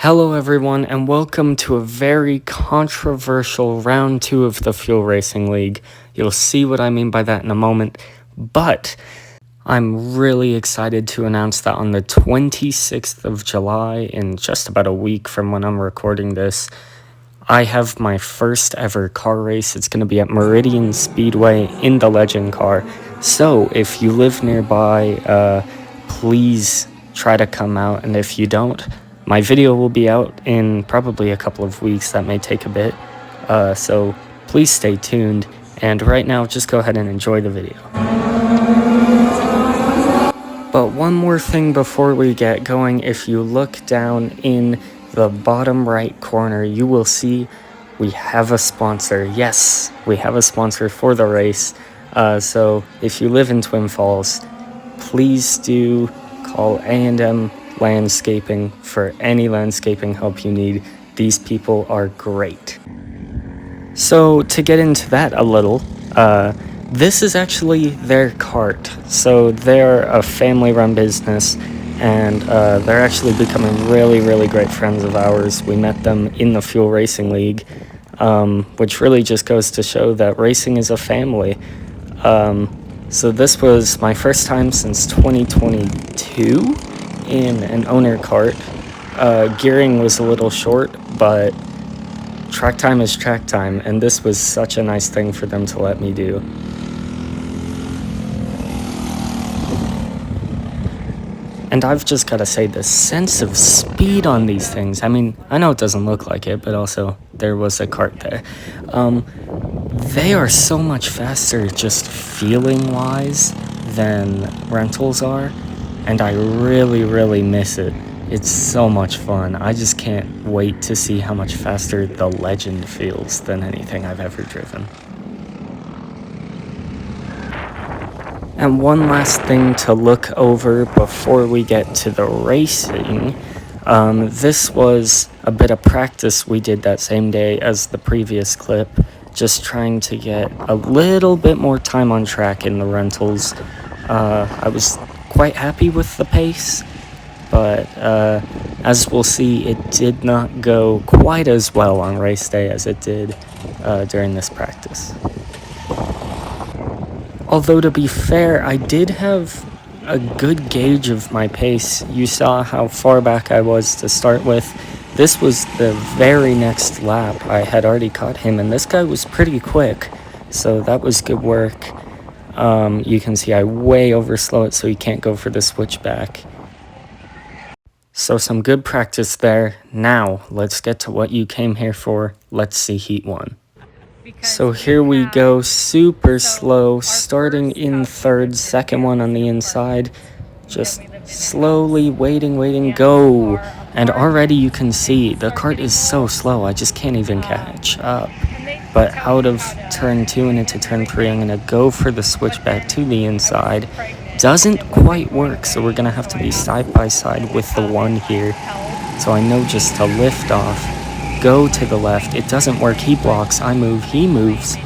Hello everyone and welcome to a very controversial round 2 of the Fuel Racing League. You'll see what I mean by that in a moment, but I'm really excited to announce that on the 26th of July, in just about a week from when I'm recording this, I have my first ever car race. It's going to be at Meridian Speedway in the Legend car. So if you live nearby, please try to come out, and if you don't, my video will be out in probably a couple of weeks. That may take a bit, so please stay tuned, and right now just go ahead and enjoy the video. But one more thing before we get going, if you look down in the bottom right corner, you will see we have a sponsor. Yes, we have a sponsor for the race, so if you live in Twin Falls, please do call A&M Landscaping for any landscaping help you need. These people are great. So to get into that a little, this is actually their cart. So they're a family-run business, and they're actually becoming really great friends of ours. We met them in the Fuel Racing League, which really just goes to show that racing is a family. So this was my first time since 2022 in an owner cart. Gearing was a little short, but track time is track time, and this was such a nice thing for them to let me do. And I've just got to say, the sense of speed on these things, I mean, I know it doesn't look like it, but also there was a cart there. They are so much faster just feeling-wise than rentals are, and I really miss it. It's so much fun. I just can't wait to see how much faster the Legend feels than anything I've ever driven. And one last thing to look over before we get to the racing. This was a bit of practice we did that same day as the previous clip, just trying to get a little bit more time on track in the rentals. I was quite happy with the pace, but as we'll see, it did not go quite as well on race day as it did during this practice. Although, to be fair, I did have a good gauge of my pace. You saw how far back I was to start with. This was the very next lap. I had already caught him, and this guy was pretty quick, so that was good work. You can see I way overslow it, so he can't go for the switchback. So some good practice there. Now, let's get to what you came here for. Let's see Heat 1. So here we go, super slow, starting in third, second one on the inside, just slowly waiting, go. And already you can see the cart is so slow, I just can't even catch up. But out of turn 2 and into turn 3, I'm going to go for the switchback to the inside. Doesn't quite work, so we're going to have to be side by side with the one here. So I know just to lift off, go to the left. It doesn't work. He blocks, I move, he moves.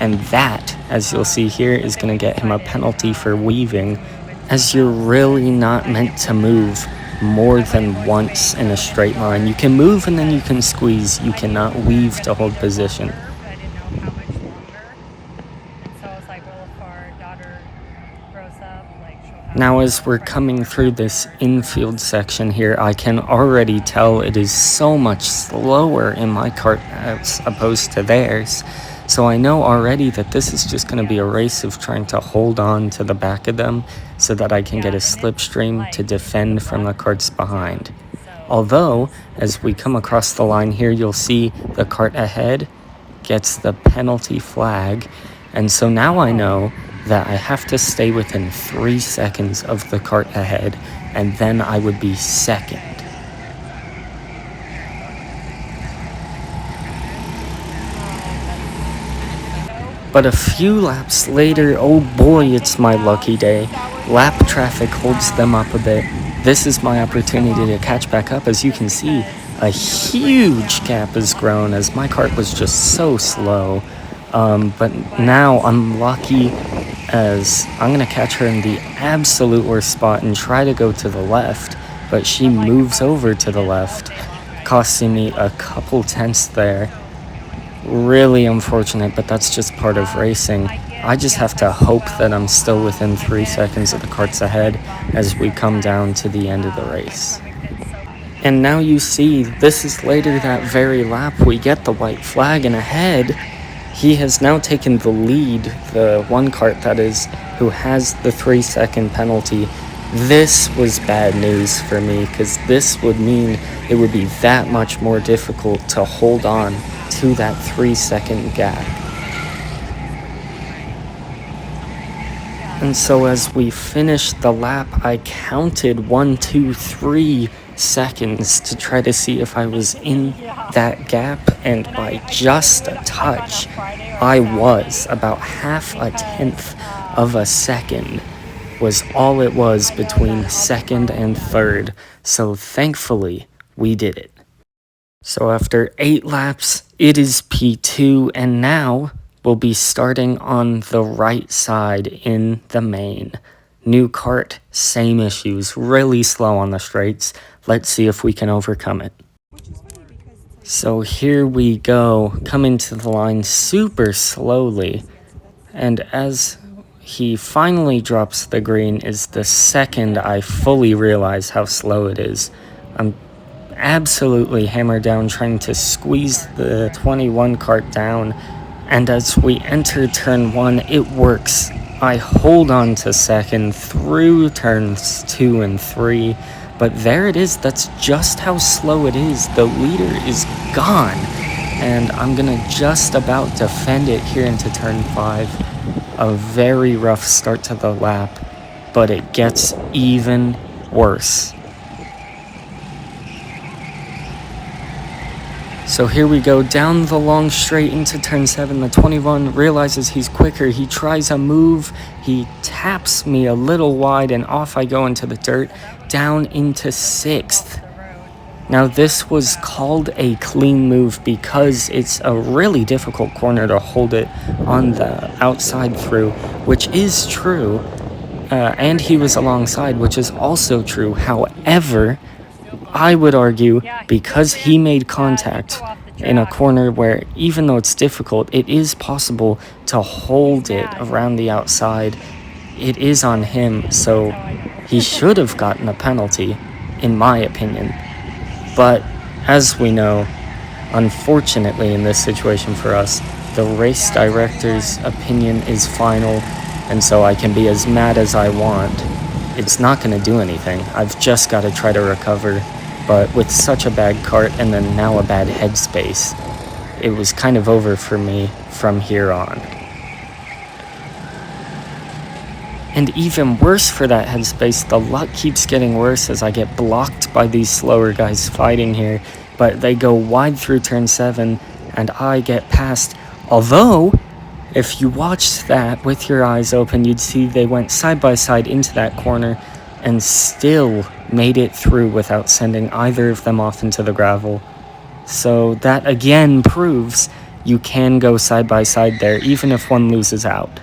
And that, as you'll see here, is going to get him a penalty for weaving, as you're really not meant to move more than once in a straight line. You can move and then you can squeeze. You cannot weave to hold position. Now, as we're coming through this infield section here, I can already tell it is so much slower in my cart as opposed to theirs. So I know already that this is just going to be a race of trying to hold on to the back of them so that I can get a slipstream to defend from the carts behind. Although, as we come across the line here, you'll see the cart ahead gets the penalty flag. And so now I know that I have to stay within 3 seconds of the cart ahead, and then I would be second. But a few laps later, oh boy, it's my lucky day. Lap traffic holds them up a bit. This is my opportunity to catch back up. As you can see, a huge gap has grown as my cart was just so slow. But now I'm lucky, as I'm going to catch her in the absolute worst spot and try to go to the left, but she moves over to the left, costing me a couple tenths there. Really unfortunate, but that's just part of racing. I just have to hope that I'm still within 3 seconds of the carts ahead as we come down to the end of the race. And now you see, this is later that very lap, we get the white flag, and ahead, he has now taken the lead, the one cart that is, who has the 3-second penalty. This was bad news for me, because this would mean it would be that much more difficult to hold on to that 3-second gap. And so as we finished the lap, I counted 1, 2, 3 seconds to try to see if I was in that gap, and by just a touch, I was. About half a tenth of a second was all it was between second and third, so thankfully we did it. So after 8 laps, it is P2, and now we'll be starting on the right side in the main. New kart, same issues, really slow on the straights. Let's see if we can overcome it. So here we go, coming to the line super slowly, and as he finally drops the green is the second I fully realize how slow it is. I'm absolutely hammered down trying to squeeze the 21 kart down, and as we enter turn 1, it works. I hold on to second through turns 2 and 3, but there it is. That's just how slow it is. The leader is gone, and I'm gonna just about defend it here into turn 5. A very rough start to the lap, but it gets even worse. So here we go, down the long straight into turn 7. The 21 realizes he's quicker. He tries a move. He taps me a little wide, and off I go into the dirt, down into 6th. Now this was called a clean move because it's a really difficult corner to hold it on the outside through, which is true. And he was alongside, which is also true. However, I would argue because he made contact in a corner where, even though it's difficult, it is possible to hold it around the outside. It is on him, so he should have gotten a penalty, in my opinion. But as we know, unfortunately in this situation for us, the race director's opinion is final, and so I can be as mad as I want. It's not going to do anything. I've just got to try to recover. But with such a bad cart and then now a bad headspace, it was kind of over for me from here on. And even worse for that headspace, the luck keeps getting worse as I get blocked by these slower guys fighting here. But they go wide through turn 7 and I get past. Although, if you watched that with your eyes open, you'd see they went side by side into that corner and still made it through without sending either of them off into the gravel. So that again proves you can go side by side there, even if one loses out.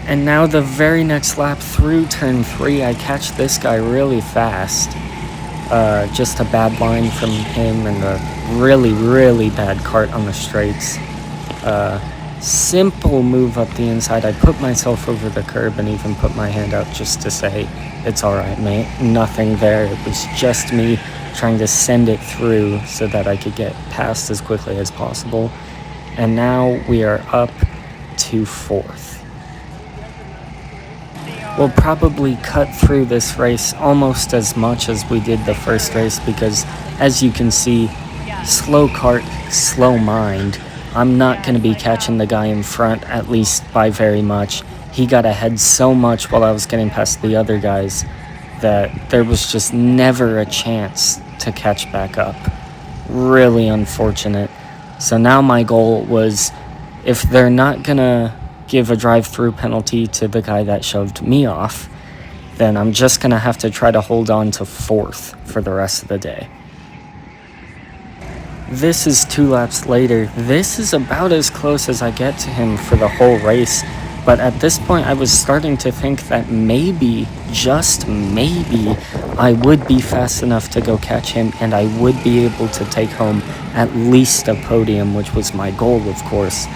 And now the very next lap through turn 3, I catch this guy really fast. Just a bad line from him and a really, really bad cart on the straights. Simple move up the inside. I put myself over the curb and even put my hand out just to say, it's alright mate, nothing there. It was just me trying to send it through so that I could get past as quickly as possible. And now we are up to 4th. We'll probably cut through this race almost as much as we did the first race because, as you can see, slow cart, slow mind. I'm not going to be catching the guy in front, at least by very much. He got ahead so much while I was getting past the other guys that there was just never a chance to catch back up. Really unfortunate. So now my goal was, if they're not going to give a drive-through penalty to the guy that shoved me off, then I'm just going to have to try to hold on to 4th for the rest of the day. This is 2 laps later. This is about as close as I get to him for the whole race. But at this point, I was starting to think that maybe, just maybe, I would be fast enough to go catch him, and I would be able to take home at least a podium, which was my goal, of course.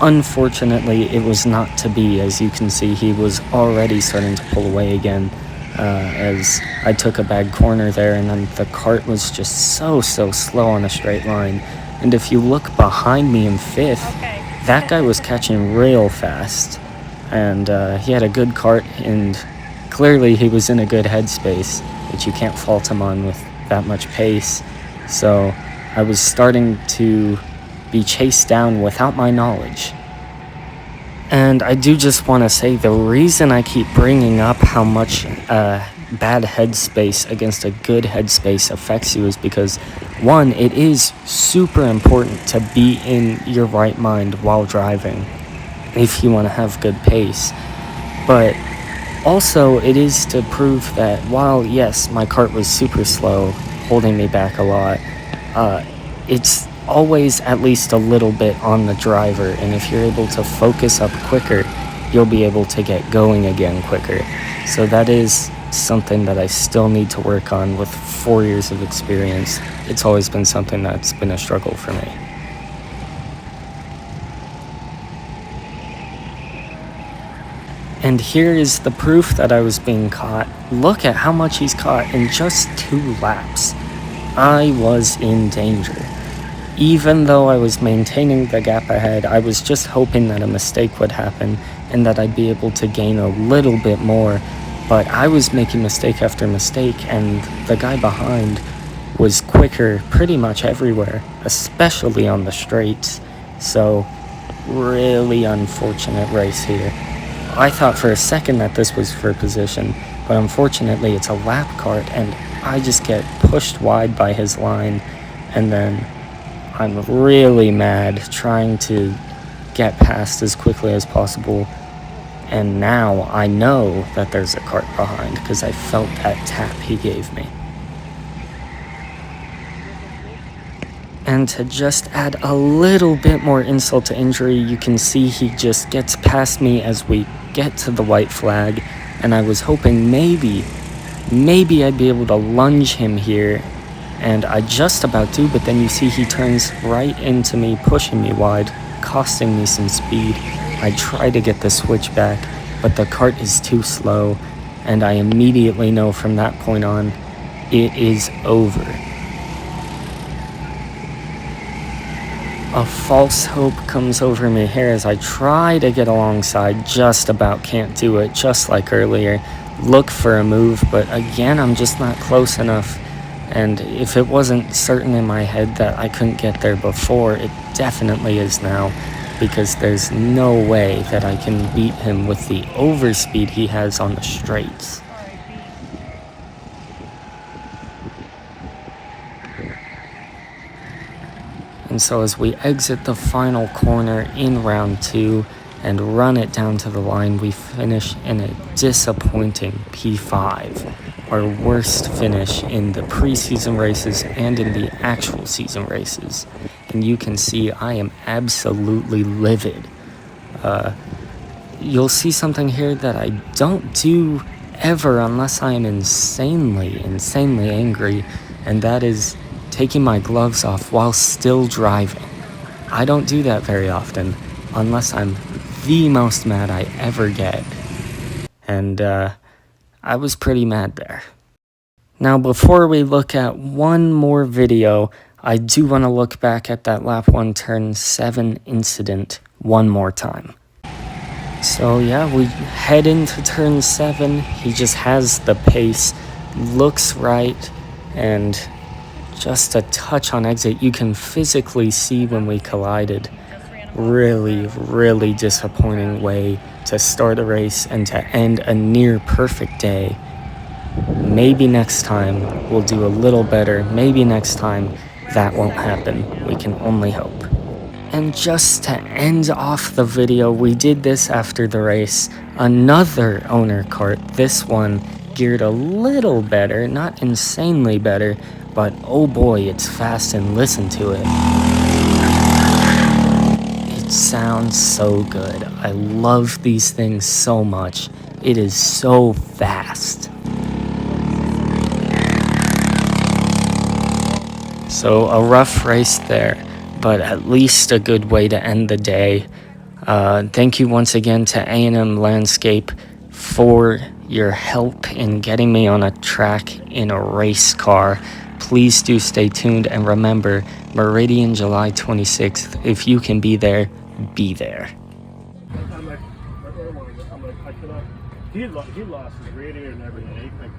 Unfortunately, it was not to be. As you can see, he was already starting to pull away again, as I took a bad corner there, and then the cart was just so slow on a straight line. And if you look behind me in fifth, that guy was catching real fast, and he had a good cart, and clearly he was in a good headspace, which you can't fault him on with that much pace. So I was starting to be chased down without my knowledge. And I do just want to say, the reason I keep bringing up how much bad headspace against a good headspace affects you is because, one, it is super important to be in your right mind while driving if you want to have good pace. But also, it is to prove that while, yes, my cart was super slow, holding me back a lot, it's always at least a little bit on the driver, and if you're able to focus up quicker, you'll be able to get going again quicker. So that is something that I still need to work on with 4 years of experience. It's always been something that's been a struggle for me. And here is the proof that I was being caught. Look at how much he's caught in just 2 laps. I was in danger. Even though I was maintaining the gap ahead, I was just hoping that a mistake would happen and that I'd be able to gain a little bit more. But I was making mistake after mistake, and the guy behind was quicker pretty much everywhere, especially on the straights. So, really unfortunate race here. I thought for a second that this was for position, but unfortunately it's a lap cart, and I just get pushed wide by his line, and then I'm really mad trying to get past as quickly as possible. And now I know that there's a cart behind because I felt that tap he gave me. And to just add a little bit more insult to injury, you can see he just gets past me as we get to the white flag. And I was hoping maybe I'd be able to lunge him here. And I just about do, but then you see he turns right into me, pushing me wide, costing me some speed. I try to get the switch back, but the cart is too slow, and I immediately know from that point on, it is over. A false hope comes over me here as I try to get alongside, just about can't do it, just like earlier. Look for a move, but again, I'm just not close enough. And if it wasn't certain in my head that I couldn't get there before, it definitely is now, because there's no way that I can beat him with the overspeed he has on the straights. And so as we exit the final corner in round 2 and run it down to the line, we finish in a disappointing P5. Our worst finish in the preseason races and in the actual season races. And you can see I am absolutely livid. You'll see something here that I don't do ever unless I am insanely angry, and that is taking my gloves off while still driving. I don't do that very often unless I'm the most mad I ever get. And I was pretty mad there. Now, before we look at one more video, I do want to look back at that lap 1 turn 7 incident one more time. So yeah, we head into turn 7. He just has the pace, looks right, and just a touch on exit. You can physically see when we collided. Really disappointing way to start a race and to end a near perfect day. Maybe next time we'll do a little better. Maybe next time that won't happen. We can only hope. And just to end off the video, we did this after the race. Another owner cart, this one geared a little better, not insanely better, but oh boy, it's fast, and listen to it. sounds so good. I love these things so much. It is so fast. So a rough race there, but at least a good way to end the day. Thank you once again to A&M Landscape for your help in getting me on a track in a race car. Please do stay tuned, and remember, Meridian, July 26th. If you can be there, be there. I'm like, he lost his radiator and everything.